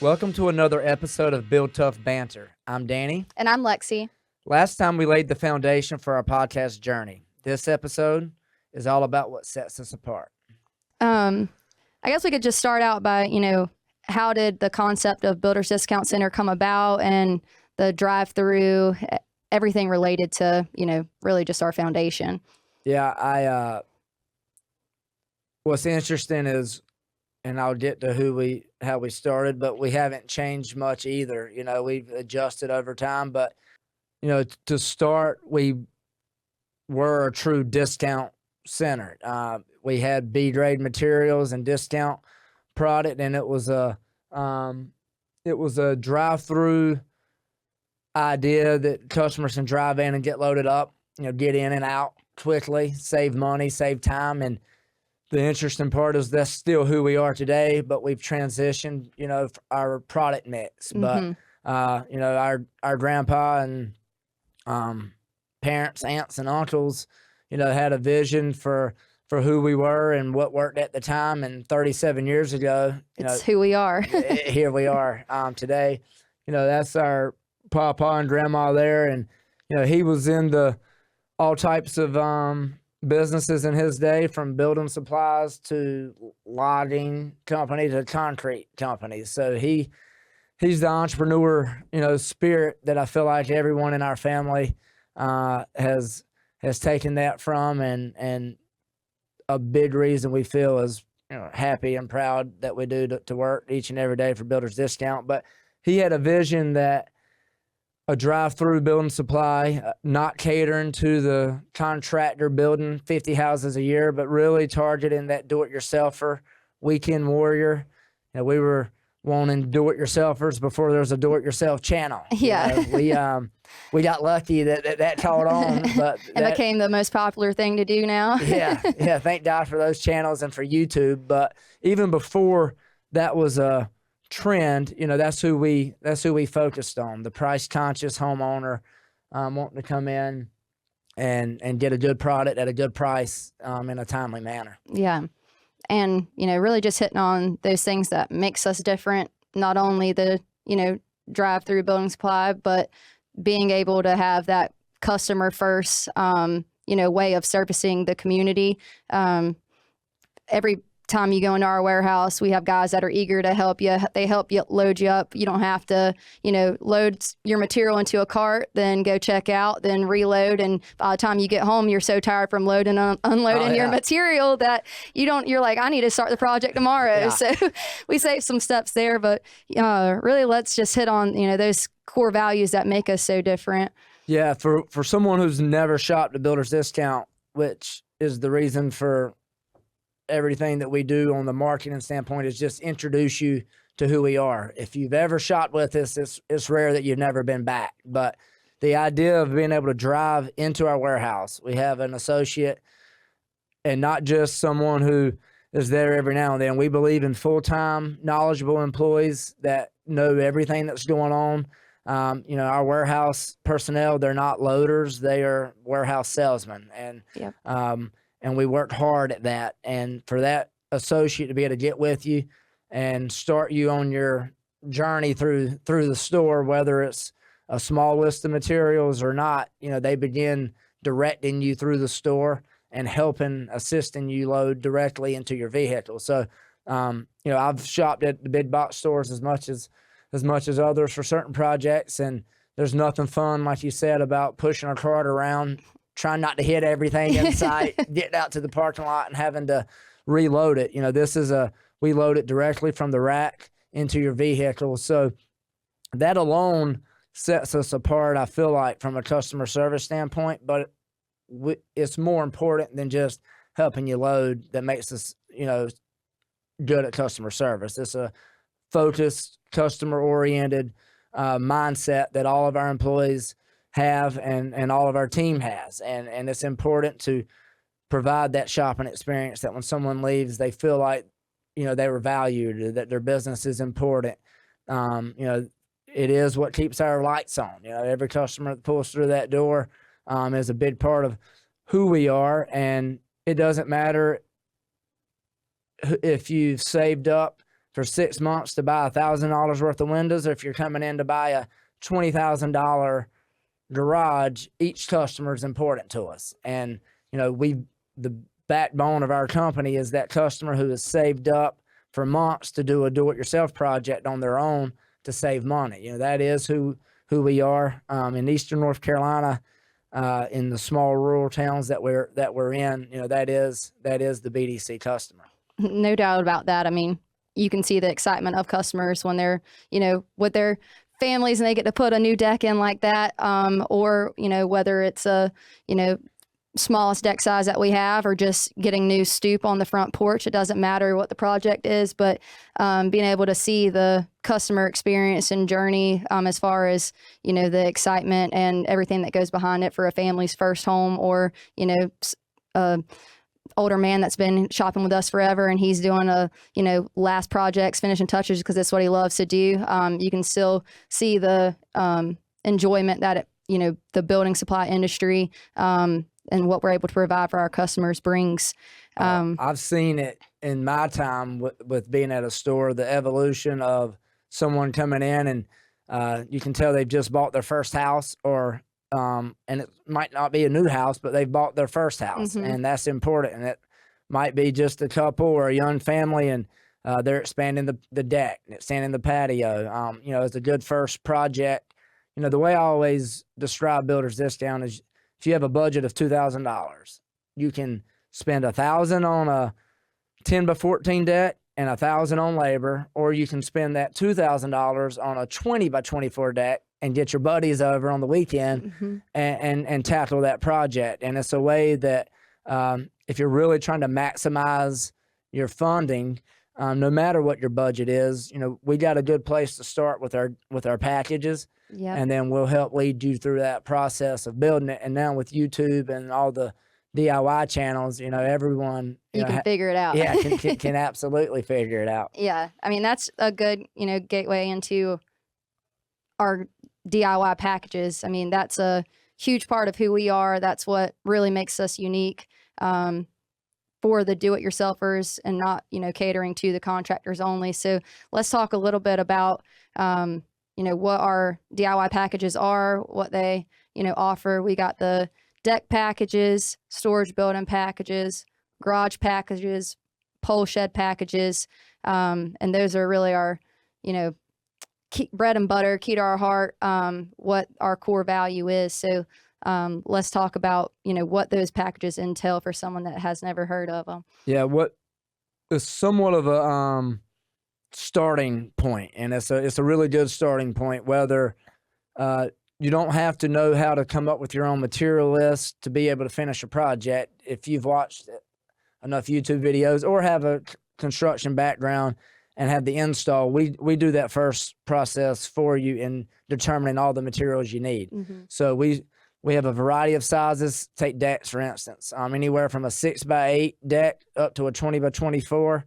Welcome to another episode of Build Tough Banter. I'm Danny. And I'm Lexi. Last time we laid the foundation for our podcast journey. This episode is all about what sets us apart. I guess we could just start out by, how did the concept of Builders Discount Center come about and the drive-through, everything related to, really just our foundation. Yeah, what's interesting is, and I'll get to how we started, but we haven't changed much either. We've adjusted over time, but to start, we were a true discount center. We had B-grade materials and discount product, and it was a drive-through idea that customers can drive in and get loaded up, get in and out quickly, save money, save time. And the interesting part is that's still who we are today, but we've transitioned, our product mix. Mm-hmm. But, our grandpa and parents, aunts, and uncles, had a vision for who we were and what worked at the time. And 37 years ago, it's who we are. Here we are today. That's our papa and grandma there. And, he was in all types of businesses in his day, from building supplies to logging company to concrete companies. So he's the entrepreneur, spirit that I feel like everyone in our family has taken that from, and a big reason we feel is happy and proud that we do to work each and every day for Builders Discount. But he had a vision that a drive-through building supply, not catering to the contractor building 50 houses a year, but really targeting that do-it-yourselfer, weekend warrior. We were wanting do-it-yourselfers before there was a do-it-yourself channel. Yeah. We got lucky that caught on. But it became the most popular thing to do now. Yeah. Thank God for those channels and for YouTube. But even before that was a trend, that's who we focused on, the price conscious homeowner wanting to come in and get a good product at a good price in a timely manner. Yeah. And really just hitting on those things that makes us different, not only the drive-through building supply, but being able to have that customer first way of servicing the community. Every time you go into our warehouse, we have guys that are eager to help you. They help you load you up. You don't have to, load your material into a cart, then go check out, then reload. And by the time you get home, you're so tired from loading and unloading your material that you're like, I need to start the project tomorrow. Yeah. So we save some steps there, but really let's just hit on, those core values that make us so different. Yeah. For someone who's never shopped at Builders Discount, which is the reason for everything that we do on the marketing standpoint, is just introduce you to who we are. If you've ever shopped with us, it's rare that you've never been back. But the idea of being able to drive into our warehouse, we have an associate and not just someone who is there every now and then. We believe in full-time, knowledgeable employees that know everything that's going on. Our warehouse personnel, they're not loaders, they are warehouse salesmen. And yep. And we worked hard at that. And for that associate to be able to get with you and start you on your journey through the store, whether it's a small list of materials or not, they begin directing you through the store and assisting you load directly into your vehicle. So, I've shopped at the big box stores as much as others for certain projects. And there's nothing fun, like you said, about pushing a cart around, trying not to hit everything in sight, getting out to the parking lot and having to reload it. We load it directly from the rack into your vehicle. So that alone sets us apart, I feel like, from a customer service standpoint, but it's more important than just helping you load that makes us, good at customer service. It's a focused, customer-oriented mindset that all of our employees have and all of our team has. And it's important to provide that shopping experience that when someone leaves, they feel like, they were valued, that their business is important. It is what keeps our lights on. Every customer that pulls through that door is a big part of who we are. And it doesn't matter if you've saved up for 6 months to buy $1,000 worth of windows, or if you're coming in to buy a $20,000 garage, each customer is important to us. And, the backbone of our company is that customer who has saved up for months to do a do-it-yourself project on their own to save money. That is who we are in Eastern North Carolina, in the small rural towns that we're in. That is the BDC customer. No doubt about that. I mean, you can see the excitement of customers when they're, with their families and they get to put a new deck in like that, or, whether it's a, smallest deck size that we have, or just getting new stoop on the front porch. It doesn't matter what the project is, but being able to see the customer experience and journey, as far as, the excitement and everything that goes behind it for a family's first home, or, a older man that's been shopping with us forever and he's doing last projects, finishing touches because that's what he loves to do. You can still see the enjoyment that the building supply industry, and what we're able to provide for our customers brings. I've seen it in my time with being at a store, the evolution of someone coming in and you can tell they've just bought their first house, or and it might not be a new house, but they've bought their first house, and that's important. And it might be just a couple or a young family, and they're expanding the deck, expanding the patio. It's a good first project. The way I always describe builders discount is, if you have a budget of $2,000, you can spend $1,000 on a 10 by 14 deck and $1,000 on labor, or you can spend that $2,000 on a 20 by 24 deck and get your buddies over on the weekend and tackle that project. And it's a way that if you're really trying to maximize your funding, no matter what your budget is, we got a good place to start with our packages. Yep. And then we'll help lead you through that process of building it. And now with YouTube and all the DIY channels, everyone can figure it out. Yeah, can absolutely figure it out. Yeah, I mean, that's a good gateway into our DIY packages. I mean, that's a huge part of who we are. That's what really makes us unique, for the do-it-yourselfers, and not catering to the contractors only. So let's talk a little bit about what our DIY packages are, what they, offer. We got the deck packages, storage building packages, garage packages, pole shed packages. And those are really our, bread and butter, key to our heart, what our core value is. So let's talk about, what those packages entail for someone that has never heard of them. Yeah, what is somewhat of a starting point, and it's a really good starting point. Whether you don't have to know how to come up with your own material list to be able to finish a project. If you've watched enough YouTube videos or have a construction background and have the install, we do that first process for you in determining all the materials you need. So we have a variety of sizes. Take decks, for instance, anywhere from a 6x8 deck up to a 20 by 24.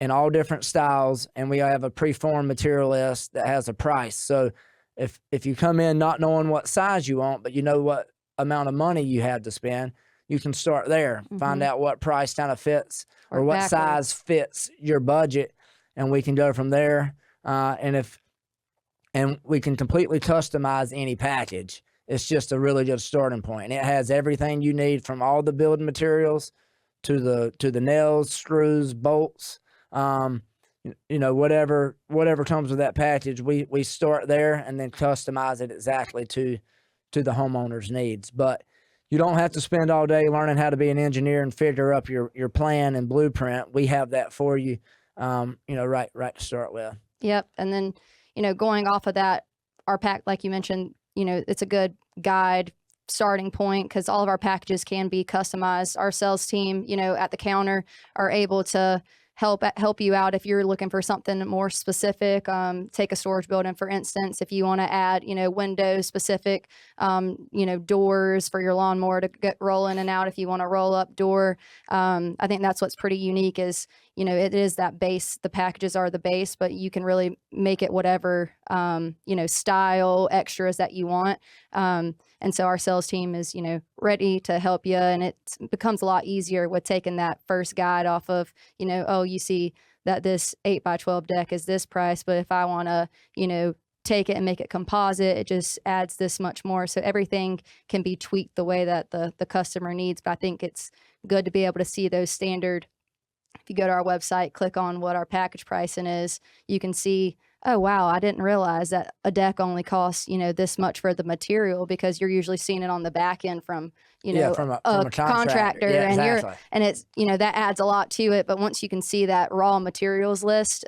In all different styles, and we have a preformed material list that has a price. So if you come in not knowing what size you want, but you know what amount of money you have to spend, you can start there, find out what price kind of fits or what size fits your budget, and we can go from there. And we can completely customize any package. It's just a really good starting point. It has everything you need, from all the building materials to the nails, screws, bolts. Whatever comes with that package, we start there and then customize it exactly to the homeowner's needs. But you don't have to spend all day learning how to be an engineer and figure up your plan and blueprint. We have that for you, right to start with. Yep. And then, going off of that, our pack, like you mentioned, it's a good guide starting point, because all of our packages can be customized. Our sales team, at the counter, are able to help you out if you're looking for something more specific. Take a storage building, for instance. If you want to add, window specific, doors for your lawnmower to get roll in and out. If you want a roll up door, I think that's what's pretty unique is, it is that base. The packages are the base, but you can really make it whatever, style extras that you want. And so our sales team is, ready to help you. And it becomes a lot easier with taking that first guide off of, you see that this 8x12 deck is this price, but if I want to, take it and make it composite, it just adds this much more. So everything can be tweaked the way that the customer needs. But I think it's good to be able to see those standard. If you go to our website, click on what our package pricing is, you can see, oh, wow, I didn't realize that a deck only costs, this much for the material, because you're usually seeing it on the back end from, from a contractor. Yeah, and exactly. and it's, that adds a lot to it. But once you can see that raw materials list,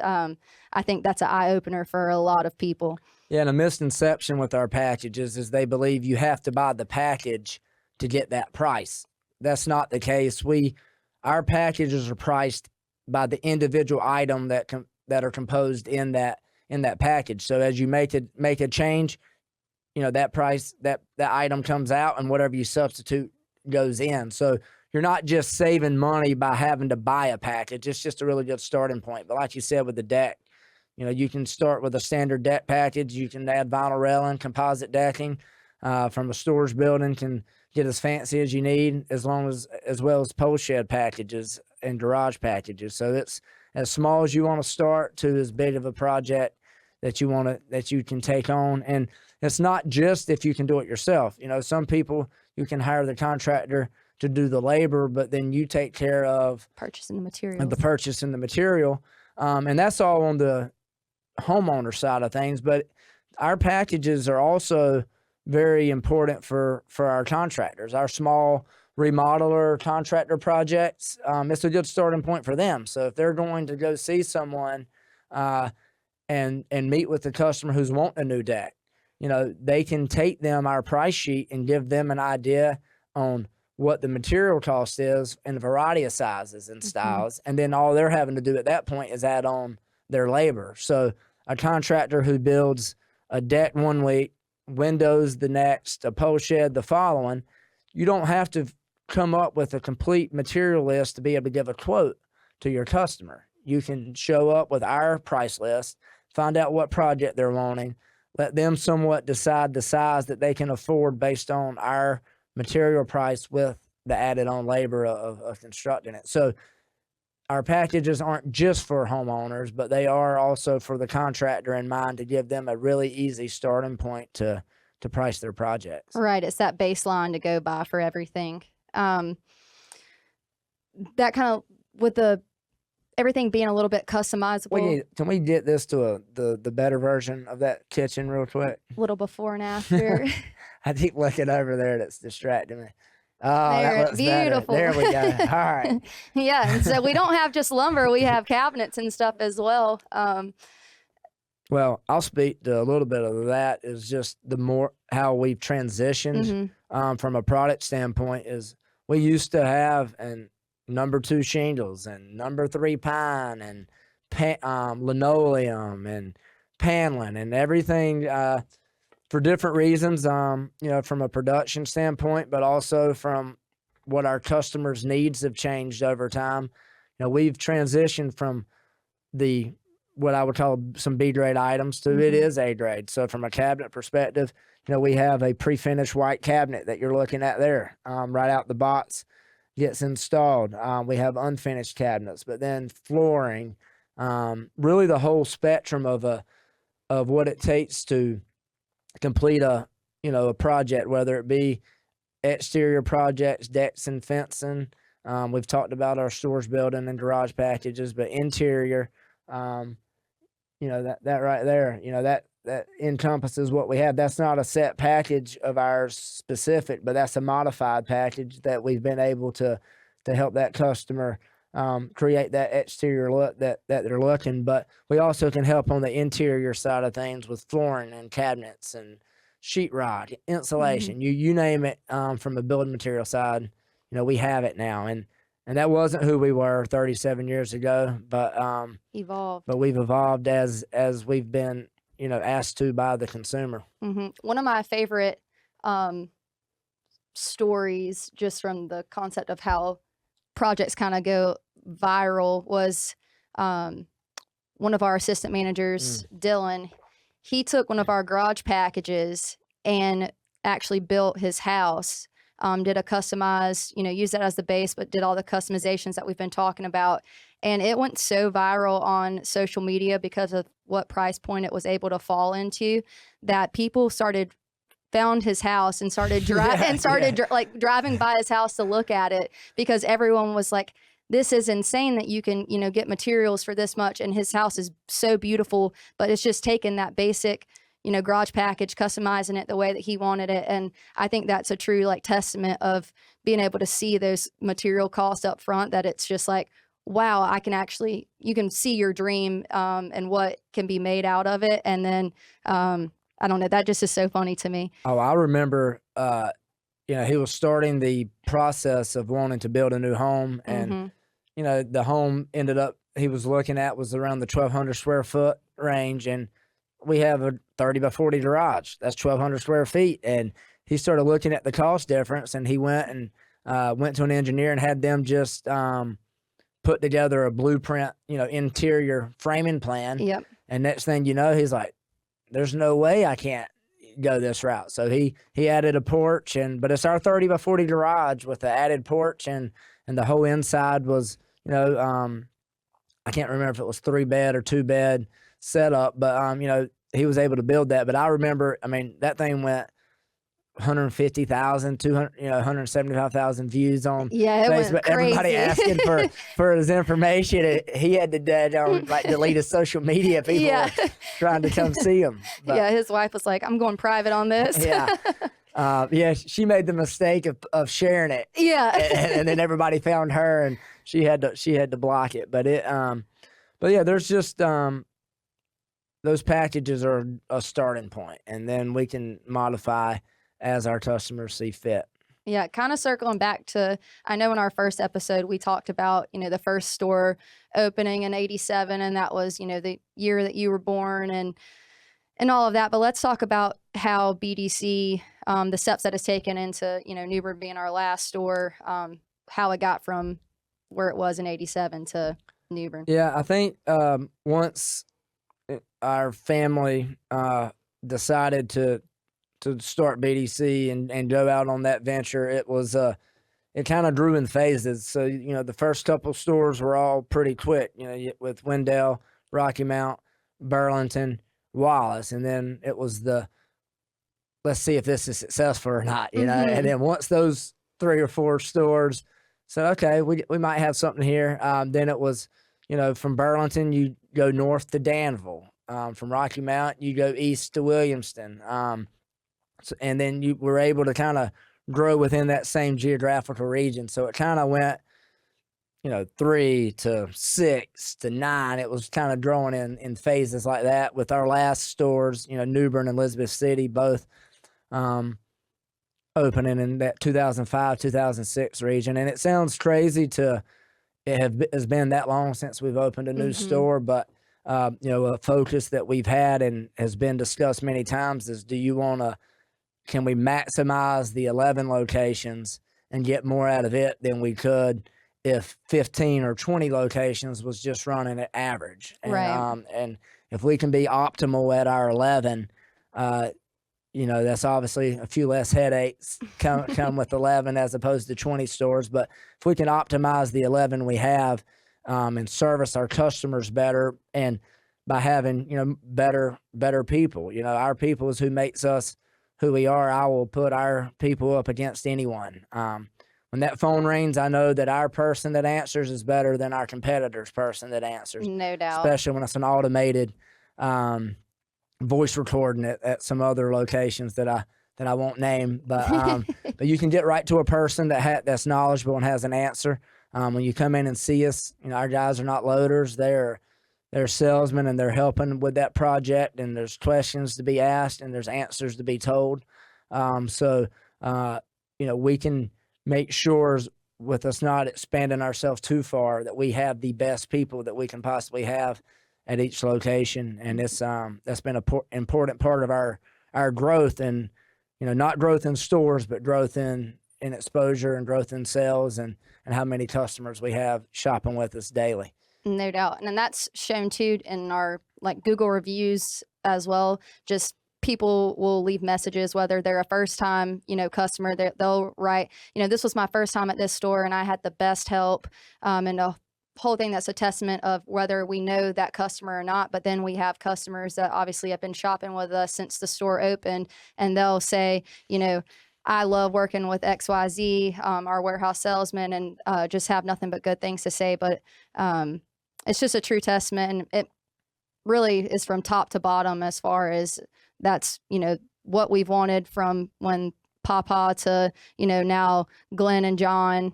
I think that's an eye opener for a lot of people. Yeah, and a misconception with our packages is they believe you have to buy the package to get that price. That's not the case. Our packages are priced by the individual item that are composed in that package. So as you make a change, that price, that item comes out, and whatever you substitute goes in. So you're not just saving money by having to buy a package. It's just a really good starting point. But like you said with the deck, you can start with a standard deck package. You can add vinyl railing, composite decking from a storage building, can get as fancy as you need, as well as pole shed packages and garage packages. So it's as small as you want to start to as big of a project that you can take on. And it's not just if you can do it yourself. Some people, you can hire the contractor to do the labor, but then you take care of purchasing the material. And that's all on the homeowner side of things. But our packages are also very important for our contractors, our small remodeler contractor projects. It's a good starting point for them. So if they're going to go see someone and meet with the customer who's wanting a new deck, they can take them our price sheet and give them an idea on what the material cost is in a variety of sizes and styles. And then all they're having to do at that point is add on their labor. So a contractor who builds a deck one week, windows the next, a pole shed the following, you don't have to come up with a complete material list to be able to give a quote to your customer. You can show up with our price list, find out what project they're wanting, let them somewhat decide the size that they can afford based on our material price with the added on labor of constructing it. So our packages aren't just for homeowners, but they are also for the contractor in mind, to give them a really easy starting point to price their projects. Right. It's that baseline to go by for everything. That kind of, with everything being a little bit customizable. Can we get this to the better version of that kitchen real quick? A little before and after. I keep looking over there. That's distracting me. Oh, there, that looks beautiful. Better. There we go. All right. Yeah. And so we don't have just lumber. We have cabinets and stuff as well. Well, I'll speak to a little bit of that. Is just how we've transitioned from a product standpoint. Is we used to have number 2 shingles and number 3 pine and linoleum and paneling and everything for different reasons, from a production standpoint, but also from what our customers' needs have changed over time. We've transitioned from what I would call some B grade items to it is A grade. So from a cabinet perspective, we have a pre-finished white cabinet that you're looking at there, right out the box, gets installed. We have unfinished cabinets, but then flooring, really the whole spectrum of what it takes to complete a project, whether it be exterior projects, decks and fencing. We've talked about our storage building and garage packages, but interior, that right there, that encompasses what we have. That's not a set package of ours specific, but that's a modified package that we've been able to help that customer create that exterior look that they're looking. But we also can help on the interior side of things with flooring and cabinets and sheetrock, insulation, you name it. From a building material side, we have it now, and that wasn't who we were 37 years ago, but evolved. But we've evolved as we've been asked to by the consumer. One of my favorite stories, just from the concept of how projects kind of go viral, was one of our assistant managers, Dylan. He took one of our garage packages and actually built his house, did a customized, used that as the base, but did all the customizations that we've been talking about. And it went so viral on social media because of what price point it was able to fall into, that people found his house and started like driving by his house to look at it, because everyone was like, this is insane that you can, get materials for this much. And his house is so beautiful, but it's just taking that basic, garage package, customizing it the way that he wanted it. And I think that's a true like testament of being able to see those material costs up front, that it's just like, wow, you can see your dream and what can be made out of it. And then, I don't know, that just is so funny to me. Oh, I remember, he was starting the process of wanting to build a new home, and, the home he was looking at was around the 1,200 square foot range, and we have a 30 by 40 garage. That's 1,200 square feet. And he started looking at the cost difference, and he went to an engineer and had them just put together a blueprint, interior framing plan. Yep. And next thing you know, he's like, there's no way I can't go this route. So he added a porch, but it's our 30 by 40 garage with the added porch, and the whole inside was, I can't remember if it was 3-bed or 2-bed setup, but he was able to build that. But I remember, that thing went 150,000, 175,000 views on Facebook. Went crazy. Everybody asking for his information. He had to delete his social media. People were trying to come see him. But, his wife was like, I'm going private on this. She made the mistake of sharing it. And then everybody found her, and she had to block it. But there's just those packages are a starting point, and then we can modify as our customers see fit. Yeah, kind of circling back to, I know in our first episode we talked about, the first store opening in '87, and that was, the year that you were born and all of that. But let's talk about how BDC, the steps that it's taken into, New Bern being our last store, how it got from where it was in '87 to New Bern. Yeah, I think once our family decided to start BDC and go out on that venture, it kind of grew in phases. So, the first couple stores were all pretty quick, with Wendell, Rocky Mount, Burlington, Wallace. And then it was let's see if this is successful or not, And then once those 3 or 4 stores said, okay, we might have something here. Then it was, from Burlington, you go north to Danville. From Rocky Mount, you go east to Williamston. And then you were able to kind of grow within that same geographical region. So it kind of went, 3 to 6 to 9. It was kind of growing in phases like that, with our last stores, New Bern and Elizabeth City, both opening in that 2005, 2006 region. And it sounds crazy it has been that long since we've opened a new store, but a focus that we've had and has been discussed many times is, can we maximize the 11 locations and get more out of it than we could if 15 or 20 locations was just running at average? And, right. And if we can be optimal at our 11, that's obviously a few less headaches come with 11 as opposed to 20 stores. But if we can optimize the 11 we have and service our customers better, and by having, better people, our people is who makes us who we are. I will put our people up against anyone. When that phone rings, I know that our person that answers is better than our competitor's person that answers. No doubt. Especially when it's an automated voice recording at some other locations that I won't name. But but you can get right to a person that's knowledgeable and has an answer. When you come in and see us, our guys are not loaders. They're salesmen, and they're helping with that project, and there's questions to be asked and there's answers to be told. So we can make sure, with us not expanding ourselves too far, that we have the best people that we can possibly have at each location. And it's that's been an important part of our growth, and not growth in stores, but growth in exposure and growth in sales, and how many customers we have shopping with us daily. No doubt. And that's shown too in our Google reviews as well. Just people will leave messages, whether they're a first time, customer, they'll write, this was my first time at this store and I had the best help, and a whole thing that's a testament of whether we know that customer or not. But then we have customers that obviously have been shopping with us since the store opened, and they'll say, I love working with XYZ, our warehouse salesman, and just have nothing but good things to say. But it's just a true testament, and it really is from top to bottom as far as that's, what we've wanted from when Papa to, now Glenn and John,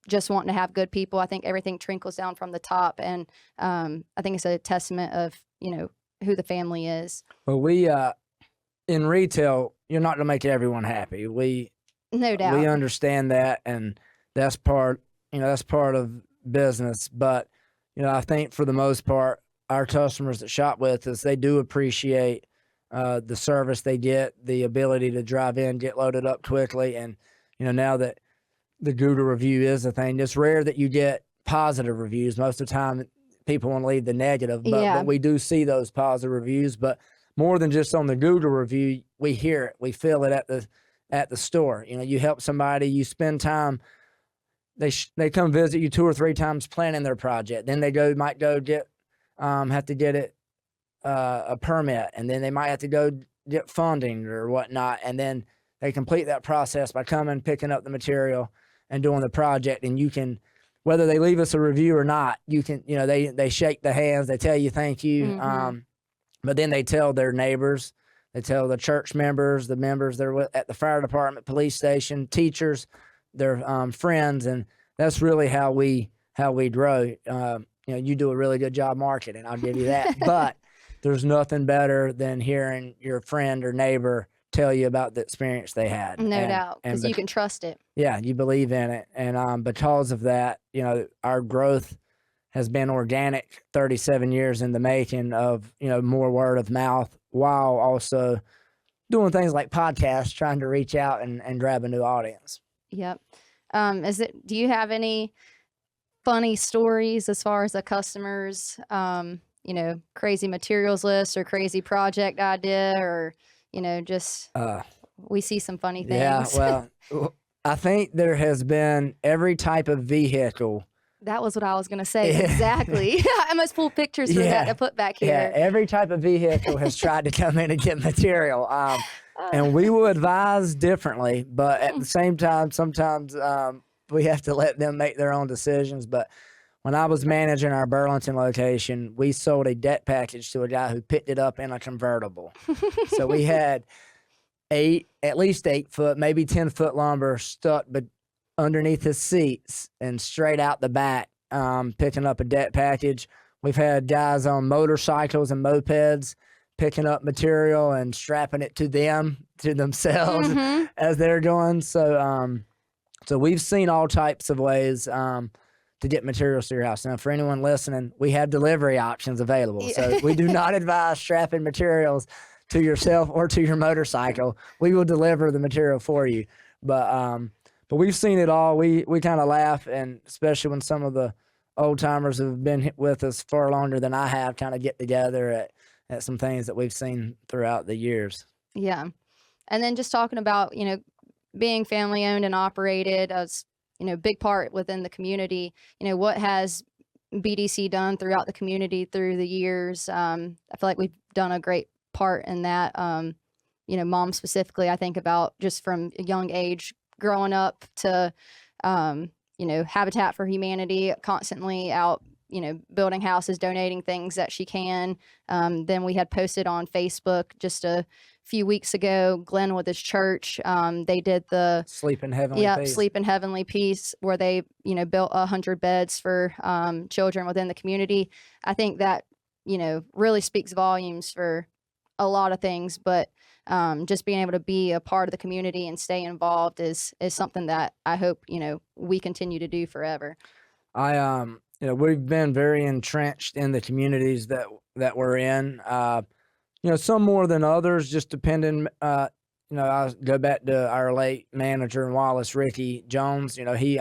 just wanting to have good people. I think everything trickles down from the top. And I think it's a testament of, who the family is. Well, we, in retail, you're not going to make everyone happy. No doubt. We understand that. And that's part of business. But, I think for the most part, our customers that shop with us, they do appreciate the service they get, the ability to drive in, get loaded up quickly. And, now that the Google review is a thing, it's rare that you get positive reviews. Most of the time, people want to leave the negative, but we do see those positive reviews. But more than just on the Google review, we hear it, we feel it at the store. You help somebody, you spend time. They come visit you 2 or 3 times planning their project. Then they might go get have to get it a permit, and then they might have to go get funding or whatnot, and then they complete that process by coming, picking up the material, and doing the project. And you can, whether they leave us a review or not, you can, they shake the hands, they tell you thank you, Mm-hmm. but then they tell their neighbors, they tell the church members, the members that are at the fire department, police station, teachers, their friends, and that's really how we grow. You do a really good job marketing, I'll give you that. But there's nothing better than hearing your friend or neighbor tell you about the experience they had. No doubt, because you can trust it. Yeah, you believe in it. And because of that, our growth has been organic, 37 years in the making of, more word of mouth, while also doing things like podcasts, trying to reach out and grab a new audience. Yep. Do you have any funny stories as far as the customers, crazy materials list or crazy project idea, or, just we see some funny things? Yeah, well, I think there has been every type of vehicle. That was what I was going to say. Exactly. I must pull pictures for that to put back here. Yeah, every type of vehicle has tried to come in and get material. And we will advise differently, but at the same time, sometimes we have to let them make their own decisions. But when I was managing our Burlington location, we sold a debt package to a guy who picked it up in a convertible. So we had at least 8 foot, maybe 10 foot lumber stuck underneath his seats and straight out the back, picking up a debt package. We've had guys on motorcycles and mopeds picking up material and strapping it to themselves as they're going. So we've seen all types of ways to get materials to your house. Now, for anyone listening, we have delivery options available. So we do not advise strapping materials to yourself or to your motorcycle. We will deliver the material for you. But we've seen it all. We kind of laugh, and especially when some of the old timers have been with us far longer than I have, kind of get together at some things that we've seen throughout the years. Yeah. And then just talking about, being family owned and operated as, big part within the community, what has BDC done throughout the community through the years? I feel like we've done a great part in that. Mom specifically, I think about just from a young age growing up to, Habitat for Humanity, constantly out, building houses, donating things that she can. Then we had posted on Facebook just a few weeks ago, Glenn with his church, they did the Sleep in Heavenly Peace. Sleep in Heavenly Peace, where they, built 100 beds for children within the community. I think that, really speaks volumes for a lot of things, but just being able to be a part of the community and stay involved is something that I hope, we continue to do forever. We've been very entrenched in the communities that we're in. Some more than others, just depending. I go back to our late manager in Wallace, Ricky Jones. He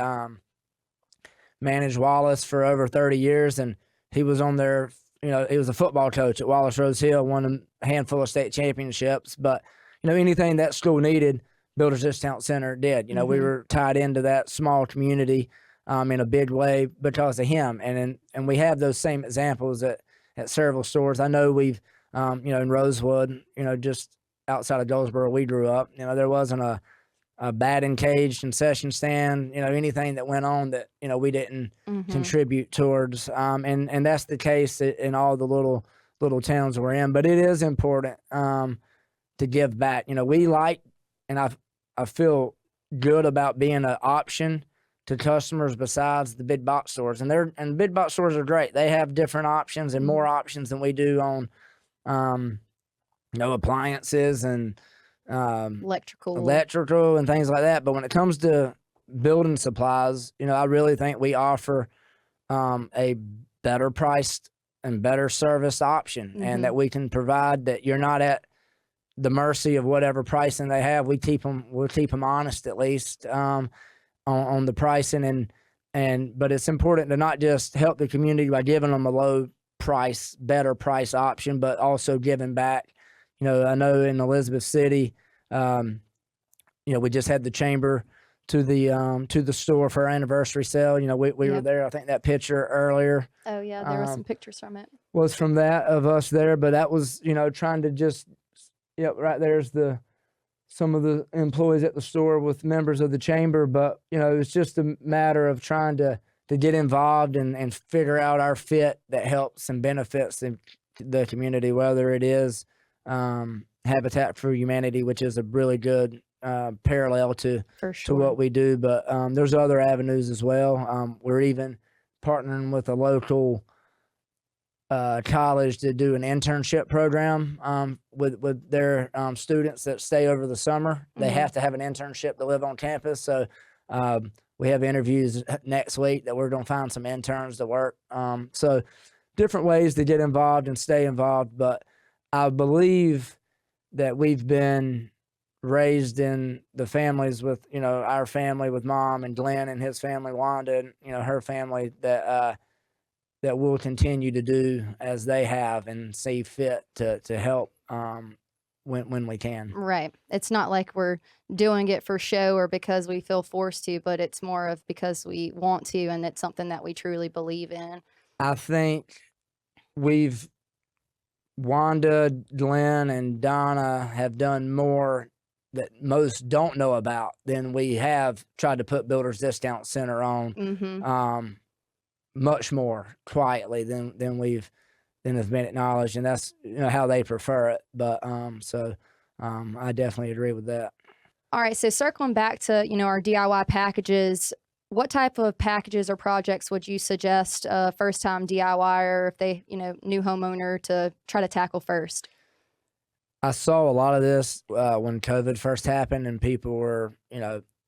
managed Wallace for over 30 years, and he was on there. He was a football coach at Wallace Rose Hill, won a handful of state championships. But anything that school needed, Builders Discount Center did. We were tied into that small community. in a big way because of him. And we have those same examples at several stores. I know we've, in Rosewood, just outside of Goldsboro, we grew up, there wasn't a batting cage, concession stand, anything that went on that, we didn't contribute towards. And that's the case in all the little towns we're in, but it is important, to give back. We like, and I feel good about being an option to customers besides the big box stores. And big box stores are great. They have different options and more options than we do on, appliances and, electrical and things like that. But when it comes to building supplies, I really think we offer, a better priced and better service option, and that we can provide that you're not at the mercy of whatever pricing they have. We'll keep them honest, at least, on the pricing. But it's important to not just help the community by giving them a low price, better price option, but also giving back. I know in Elizabeth City, we just had the chamber to the store for our anniversary sale. We were there. I think that picture earlier. Oh yeah, there were some pictures from it. Was from that of us there, but that was trying to just. Yep, right there's some of the employees at the store with members of the chamber, but it's just a matter of trying to get involved and figure out our fit that helps and benefits the community, whether it is Habitat for Humanity, which is a really good parallel to what we do, but there's other avenues as well. We're even partnering with a local college to do an internship program with their students that stay over the summer. They have to have an internship to live on campus. So we have interviews next week that we're going to find some interns to work. So different ways to get involved and stay involved. But I believe that we've been raised in the families with, our family with Mom and Glenn and his family, Wanda, and, her family, that we'll continue to do as they have and see fit to help when we can. Right. It's not like we're doing it for show or because we feel forced to, but it's more of because we want to, and it's something that we truly believe in. I think Wanda, Glenn, and Donna have done more that most don't know about than we have tried to put Builders Discount Center on. Much more quietly than has been acknowledged, and that's how they prefer it. But I definitely agree with that. All right, so circling back to our DIY packages, what type of packages or projects would you suggest a first-time DIYer, if they new homeowner, to try to tackle first? I saw a lot of this when COVID first happened, and people were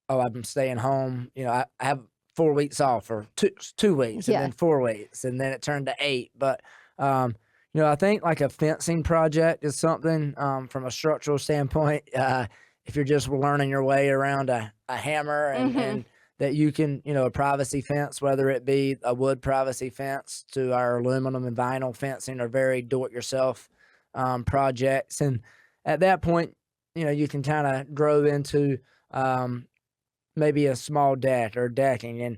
I'm staying home. I have 4 weeks off, or two weeks, and then 4 weeks, and then it turned to 8. But I think like a fencing project is something from a structural standpoint. If you're just learning your way around a hammer and that you can, a privacy fence, whether it be a wood privacy fence to our aluminum and vinyl fencing, or very do-it-yourself projects. And at that point, you can kind of grow into maybe a small deck or decking. And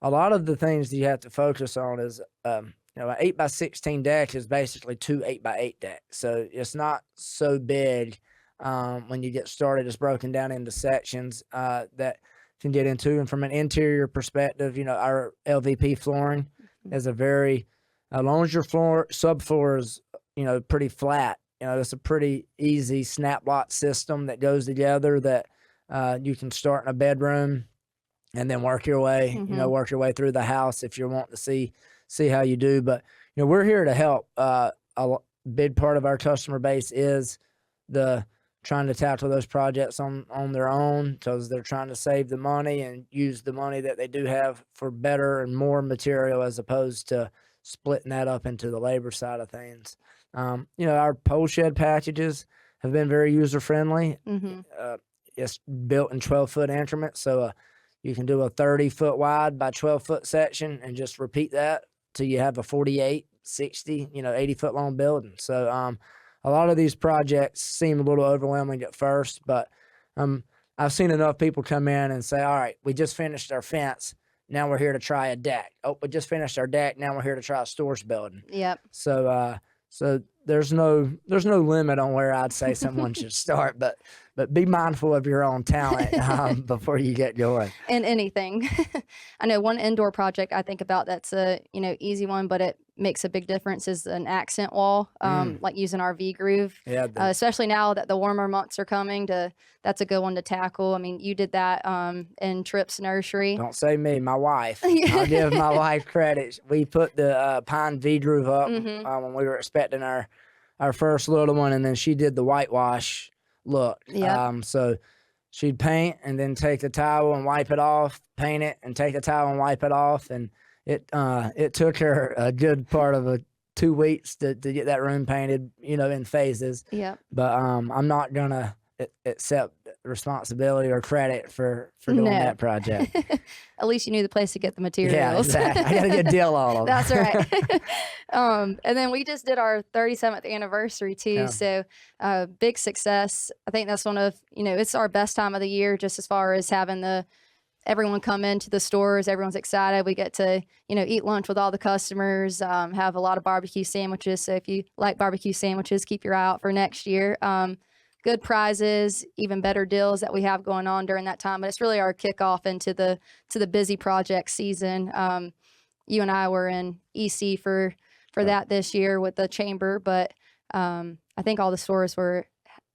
a lot of the things that you have to focus on is, an 8x16 deck is basically 2 8x8 decks. So it's not so big when you get started. It's broken down into sections that can get into. And from an interior perspective, our LVP flooring is as long as your subfloor is, pretty flat, it's a pretty easy snap lock system that goes together that you can start in a bedroom and then work your way, work your way through the house if you want to see how you do. But, we're here to help. A big part of our customer base is trying to tackle those projects on their own, because they're trying to save the money and use the money that they do have for better and more material, as opposed to splitting that up into the labor side of things. Our pole shed packages have been very user-friendly. It's built in 12-foot increments, so you can do a 30-foot wide by 12-foot section and just repeat that till you have a 48, 60, 80-foot long building. So a lot of these projects seem a little overwhelming at first, but I've seen enough people come in and say, all right, we just finished our fence. Now we're here to try a deck. Oh, we just finished our deck. Now we're here to try a stores building. Yep. So there's no limit on where I'd say someone should start, but be mindful of your own talent before you get going. In anything. I know one indoor project I think about that's a easy one, but it makes a big difference is an accent wall, like using our V-groove. Yeah, especially now that the warmer months are coming. That's a good one to tackle. I mean, you did that in Tripp's nursery. don't say me, my wife. I'll give my wife credit. We put the pine V-groove up when we were expecting our first little one, and then she did the whitewash look. Yep. So she'd paint and then take the towel and wipe it off, paint it and take the towel and wipe it off. And it took her a good part of 2 weeks to get that room painted, in phases. Yep. But I'm not gonna accept responsibility or credit for doing that project. At least you knew the place to get the materials. Yeah, exactly. I got a good deal on them. That's right. And then we just did our 37th anniversary too. Yeah. So big success. I think that's one of, it's our best time of the year, just as far as having everyone come into the stores. Everyone's excited. We get to, eat lunch with all the customers, have a lot of barbecue sandwiches. So if you like barbecue sandwiches, keep your eye out for next year. Good prizes, even better deals that we have going on during that time. But it's really our kickoff into the busy project season. You and I were in EC for that this year with the chamber, but I think all the stores were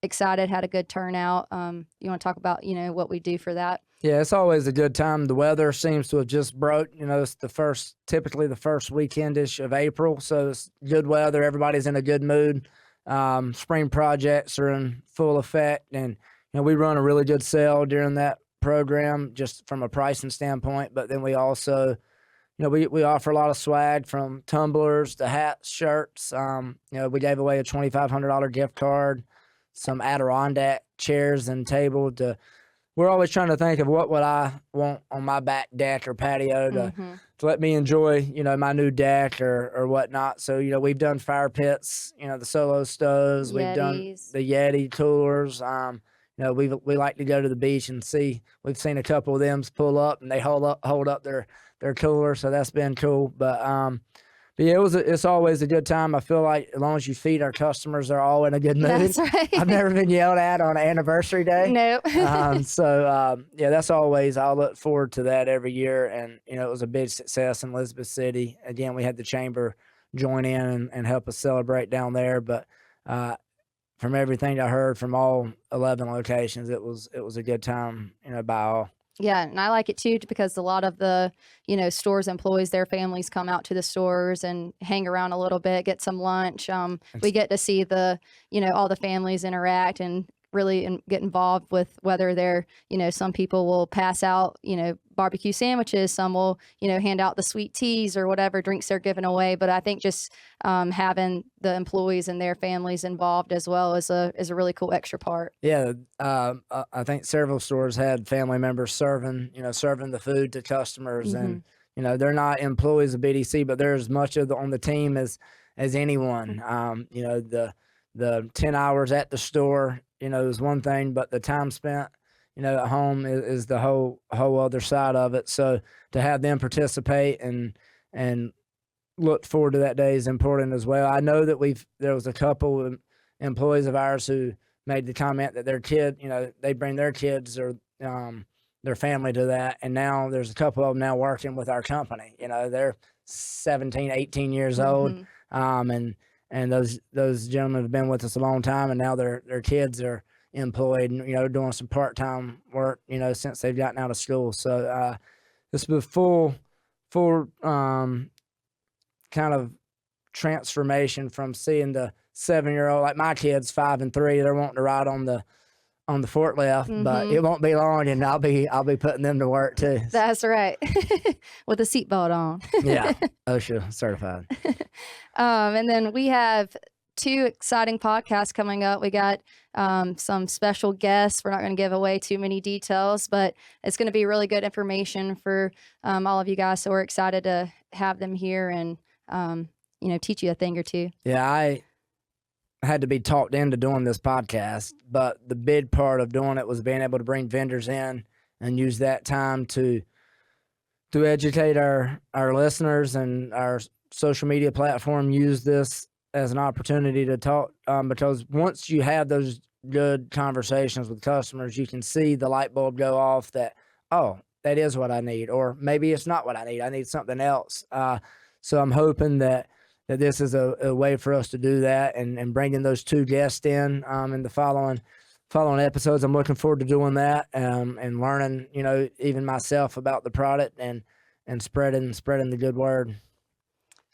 excited, had a good turnout. You want to talk about, what we do for that? Yeah, it's always a good time. The weather seems to have just broke. It's typically the first weekendish of April, so it's good weather. Everybody's in a good mood. Spring projects are in full effect, and we run a really good sale during that program just from a pricing standpoint. But then we also, we offer a lot of swag, from tumblers to hats, shirts. We gave away a $2,500 gift card, some Adirondack chairs and table. We're always trying to think of what would I want on my back deck or patio to let me enjoy, my new deck or whatnot. So, we've done fire pits, the solo stoves. Yetis. We've done the Yeti coolers. We like to go to the beach and see. We've seen a couple of them pull up and they hold up their cooler. So that's been cool. But yeah, it's always a good time. I feel like as long as you feed our customers, they're all in a good mood. That's right. I've never been yelled at on anniversary day. Nope. Yeah, that's always, I'll look forward to that every year. And, it was a big success in Elizabeth City. Again, we had the chamber join in and help us celebrate down there. But from everything I heard from all 11 locations, it was a good time, by all. Yeah, and I like it too because a lot of the, stores employees, their families come out to the stores and hang around a little bit, get some lunch. We get to see all the families interact and really get involved with whether they're, some people will pass out, barbecue sandwiches, some will, hand out the sweet teas or whatever drinks they're giving away. But I think just having the employees and their families involved as well is a really cool extra part. Yeah, I think several stores had family members serving the food to customers, and they're not employees of BDC, but they're as much on the team as anyone. The 10 hours at the store, is one thing, but the time spent, at home is the whole other side of it. So to have them participate and look forward to that day is important as well. I know that there was a couple of employees of ours who made the comment that their kid, they bring their kids or their family to that. And now there's a couple of them now working with our company. They're 17, 18 years old. And those gentlemen have been with us a long time, and now their kids are employed and, doing some part-time work, since they've gotten out of school. So this was full kind of transformation from seeing the 7-year-old, like my kids, 5 and 3, they're wanting to ride on the forklift, but it won't be long, and I'll be putting them to work too. That's right. With a seatbelt on. Yeah, OSHA certified. And then we have 2 exciting podcasts coming up. We got some special guests. We're not going to give away too many details, but it's going to be really good information for all of you guys. So we're excited to have them here and teach you a thing or two. Yeah, I had to be talked into doing this podcast, but the big part of doing it was being able to bring vendors in and use that time to to educate our listeners and our social media platform, use this as an opportunity to talk, because once you have those good conversations with customers, you can see the light bulb go off that, oh, that is what I need, or maybe it's not what I need. I need something else. So I'm hoping that this is a way for us to do that, and bringing those 2 guests in the following episodes. I'm looking forward to doing that, and learning, even myself about the product and spreading the good word.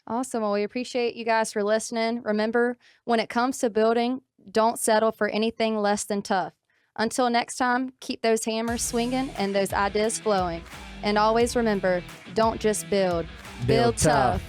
Awesome. Well, we appreciate you guys for listening. Remember, when it comes to building, don't settle for anything less than tough. Until next time, keep those hammers swinging and those ideas flowing. And always remember, don't just build Build tough.